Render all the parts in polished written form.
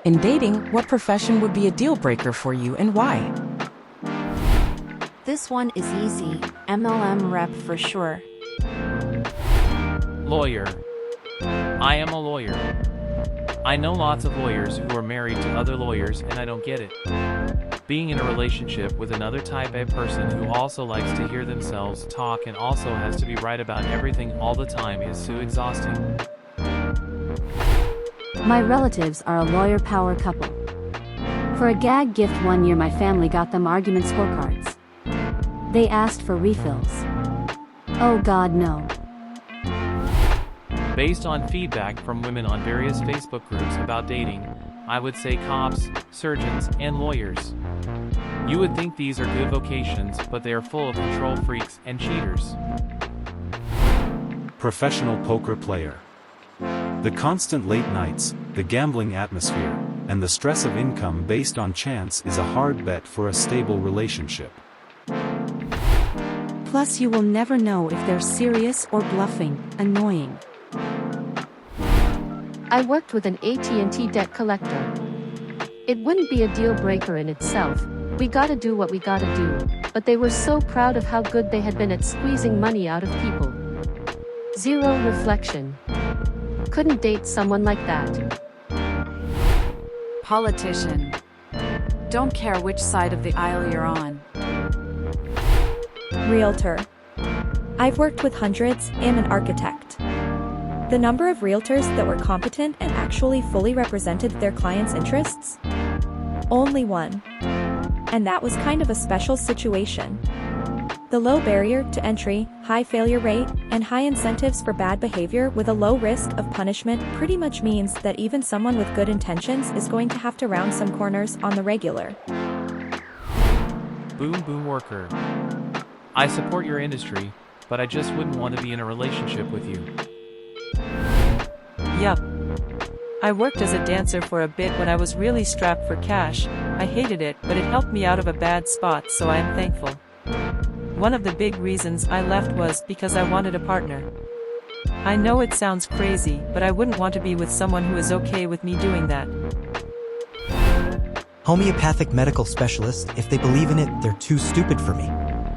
In dating, what profession would be a deal breaker for you and why? This one is easy. MLM rep for sure. Lawyer. I am a lawyer. I know lots of lawyers who are married to other lawyers and I don't get it. Being in a relationship with another type A person who also likes to hear themselves talk and also has to be right about everything all the time is so exhausting. My relatives are a lawyer power couple. For a gag gift one year my family got them argument scorecards. They asked for refills. Oh God, no. Based on feedback from women on various Facebook groups about dating, I would say cops, surgeons, and lawyers. You would think these are good vocations, but they are full of control freaks and cheaters. Professional poker player. The constant late nights, the gambling atmosphere, and the stress of income based on chance is a hard bet for a stable relationship. Plus you will never know if they're serious or bluffing. Annoying. I worked with an AT&T debt collector. It wouldn't be a deal breaker in itself. We gotta do what we gotta do, but they were so proud of how good they had been at squeezing money out of people. Zero reflection. Couldn't date someone like that. Politician. Don't care which side of the aisle you're on. Realtor. I've worked with hundreds and an architect. The number of realtors that were competent and actually fully represented their clients' interests? Only one. And that was kind of a special situation. The low barrier to entry, high failure rate, and high incentives for bad behavior with a low risk of punishment pretty much means that even someone with good intentions is going to have to round some corners on the regular. Boom boom worker. I support your industry, but I just wouldn't want to be in a relationship with you. Yup. I worked as a dancer for a bit when I was really strapped for cash. I hated it, but it helped me out of a bad spot, so I am thankful. One of the big reasons I left was because I wanted a partner. I know it sounds crazy, but I wouldn't want to be with someone who is okay with me doing that. Homeopathic medical specialist. If they believe in it, they're too stupid for me.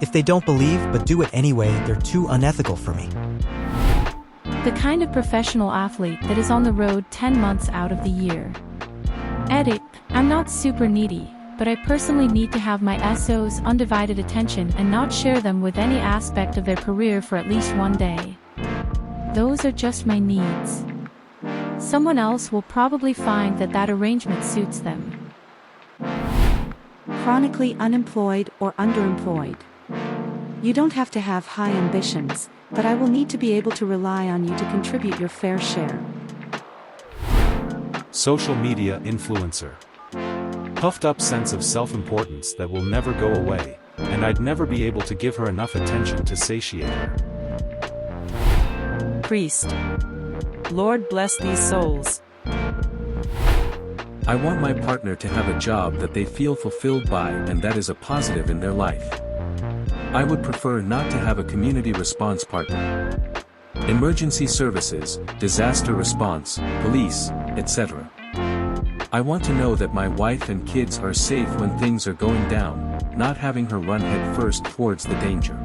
If they don't believe but do it anyway, they're too unethical for me. The kind of professional athlete that is on the road 10 months out of the year. Edit, I'm not super needy, but I personally need to have my SO's undivided attention and not share them with any aspect of their career for at least one day. Those are just my needs. Someone else will probably find that that arrangement suits them. Chronically unemployed or underemployed. You don't have to have high ambitions, but I will need to be able to rely on you to contribute your fair share. Social media influencer. Puffed up sense of self-importance that will never go away, and I'd never be able to give her enough attention to satiate her. Priest. Lord bless these souls. I want my partner to have a job that they feel fulfilled by and that is a positive in their life. I would prefer not to have a community response partner. Emergency services, disaster response, police, etc. I want to know that my wife and kids are safe when things are going down, not having her run headfirst towards the danger.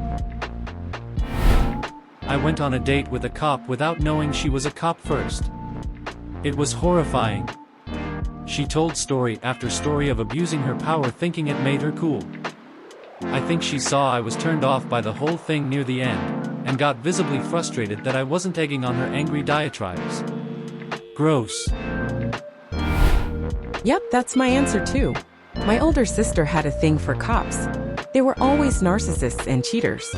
I went on a date with a cop without knowing she was a cop first. It was horrifying. She told story after story of abusing her power thinking it made her cool. I think she saw I was turned off by the whole thing near the end, and got visibly frustrated that I wasn't egging on her angry diatribes. Gross. Yep, that's my answer too. My older sister had a thing for cops. They were always narcissists and cheaters.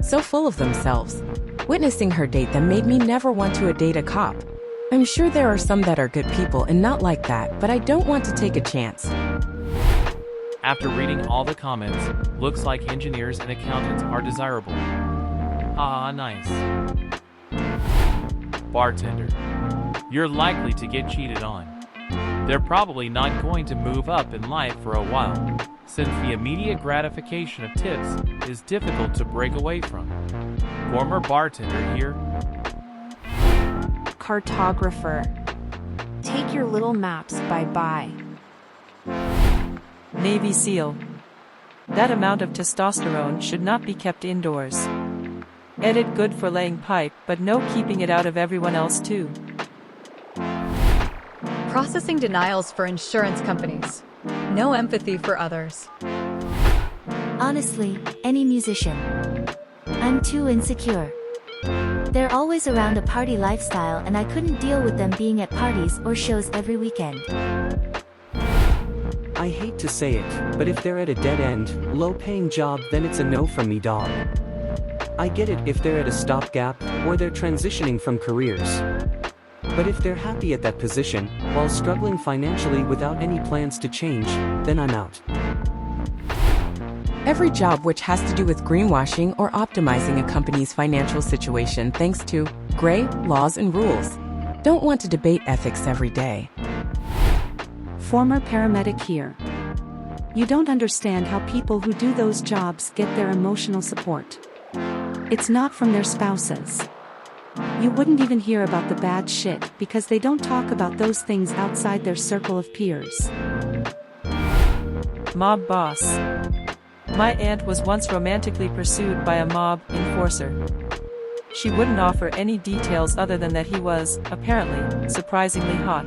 So full of themselves. Witnessing her date them made me never want to date a cop. I'm sure there are some that are good people and not like that, but I don't want to take a chance. After reading all the comments, looks like engineers and accountants are desirable. Ah, nice. Bartender. You're likely to get cheated on. They're probably not going to move up in life for a while, since the immediate gratification of tips is difficult to break away from. Former bartender here. Cartographer. Take your little maps, bye-bye. Navy SEAL. That amount of testosterone should not be kept indoors. Edit good for laying pipe, but no keeping it out of everyone else too. Processing denials for insurance companies. No empathy for others. Honestly, any musician. I'm too insecure. They're always around a party lifestyle and I couldn't deal with them being at parties or shows every weekend. I hate to say it, but if they're at a dead-end, low-paying job, then it's a no from me, dog. I get it if they're at a stopgap, or they're transitioning from careers. But if they're happy at that position, while struggling financially without any plans to change, then I'm out. Every job which has to do with greenwashing or optimizing a company's financial situation thanks to gray laws and rules. Don't want to debate ethics every day. Former paramedic here. You don't understand how people who do those jobs get their emotional support. It's not from their spouses. You wouldn't even hear about the bad shit because they don't talk about those things outside their circle of peers. Mob boss. My aunt was once romantically pursued by a mob enforcer. She wouldn't offer any details other than that he was, apparently, surprisingly hot.